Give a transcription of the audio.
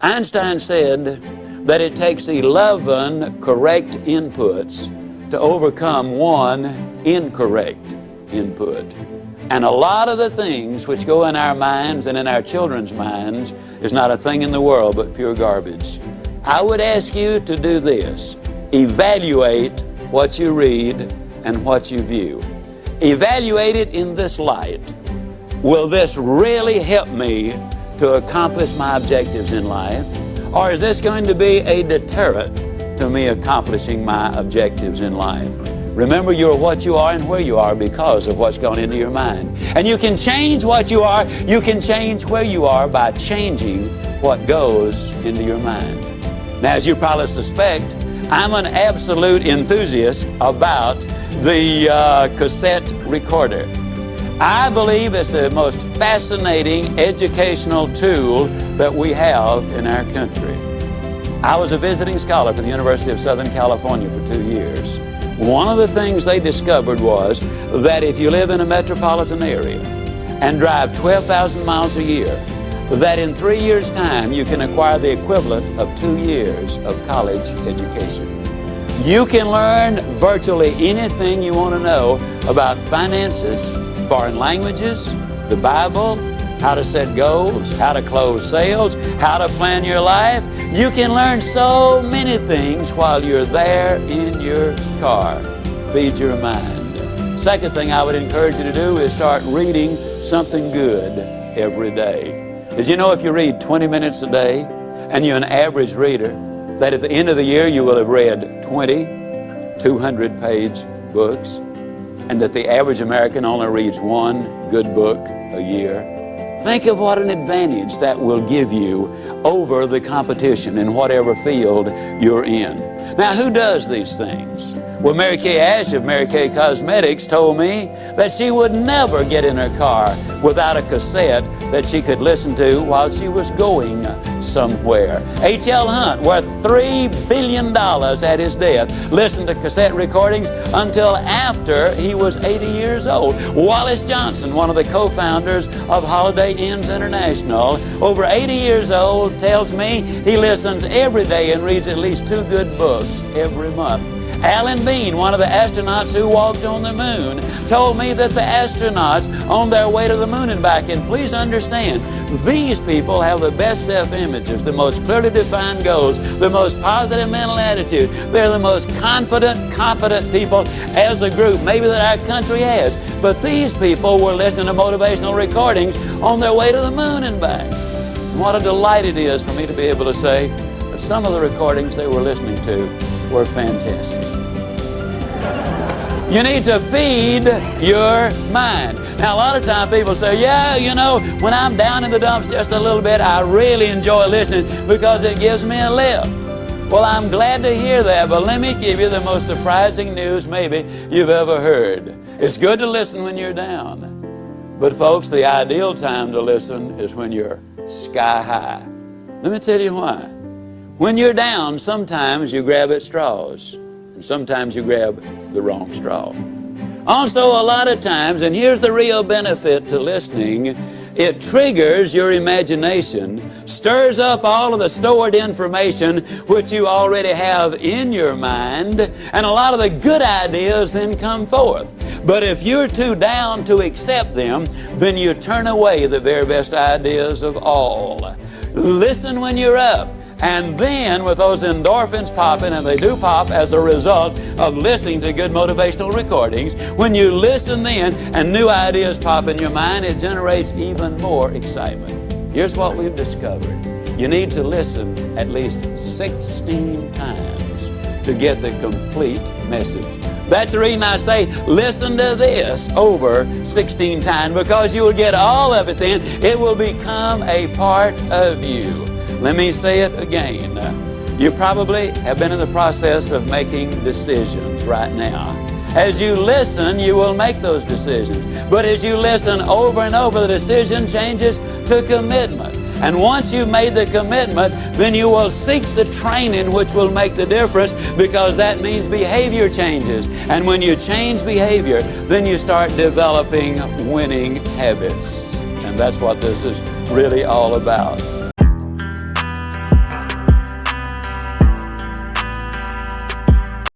Einstein said that it takes 11 correct inputs to overcome one incorrect input. And a lot of the things which go in our minds and in our children's minds is not a thing in the world but pure garbage. I would ask you to do this. Evaluate what you read and what you view. Evaluate it in this light. Will this really help me to accomplish my objectives in life? Or is this going to be a deterrent to me accomplishing my objectives in life? Remember, you're what you are and where you are because of what's gone into your mind. And you can change what you are, you can change where you are by changing what goes into your mind. Now, as you probably suspect, I'm an absolute enthusiast about the cassette recorder. I believe it's the most fascinating educational tool that we have in our country. I was a visiting scholar for the University of Southern California for 2 years. One of the things they discovered was that if you live in a metropolitan area and drive 12,000 miles a year, that in 3 years' time you can acquire the equivalent of 2 years of college education. You can learn virtually anything you want to know about finances, foreign languages, the Bible, how to set goals, how to close sales, how to plan your life. You can learn so many things while you're there in your car. Feed your mind. Second thing I would encourage you to do is start reading something good every day. Did you know if you read 20 minutes a day and you're an average reader, that at the end of the year you will have read 20 200-page books, and that the average American only reads one good book a year? Think of what an advantage that will give you over the competition in whatever field you're in. Now, who does these things? Well, Mary Kay Ash of Mary Kay Cosmetics told me that she would never get in her car without a cassette that she could listen to while she was going somewhere. H.L. Hunt, worth $3 billion at his death, listened to cassette recordings until after he was 80 years old. Wallace Johnson, one of the co-founders of Holiday Inns International, over 80 years old, tells me he listens every day and reads at least 2 good books every month. Alan Bean, one of the astronauts who walked on the moon, told me that the astronauts on their way to the moon and back, and please understand, these people have the best self-images, the most clearly defined goals, the most positive mental attitude. They're the most confident, competent people as a group maybe that our country has. But these people were listening to motivational recordings on their way to the moon and back. And what a delight it is for me to be able to say that some of the recordings they were listening to were fantastic. You need to feed your mind. Now, a lot of times people say, yeah, you know, when I'm down in the dumps just a little bit, I really enjoy listening because it gives me a lift. Well, I'm glad to hear that, but let me give you the most surprising news maybe you've ever heard. It's good to listen when you're down. But folks, the ideal time to listen is when you're sky high. Let me tell you why. When you're down, sometimes you grab at straws, and sometimes you grab the wrong straw. Also, a lot of times, and here's the real benefit to listening, it triggers your imagination, stirs up all of the stored information which you already have in your mind, and a lot of the good ideas then come forth. But if you're too down to accept them, then you turn away the very best ideas of all. Listen when you're up. And then with those endorphins popping, and they do pop as a result of listening to good motivational recordings, when you listen then and new ideas pop in your mind, it generates even more excitement. Here's what we've discovered. You need to listen at least 16 times to get the complete message. That's the reason I say listen to this over 16 times, because you will get all of it then. It will become a part of you. Let me say it again. You probably have been in the process of making decisions right now. As you listen, you will make those decisions. But as you listen over and over, the decision changes to commitment. And once you've made the commitment, then you will seek the training which will make the difference, because that means behavior changes. And when you change behavior, then you start developing winning habits. And that's what this is really all about.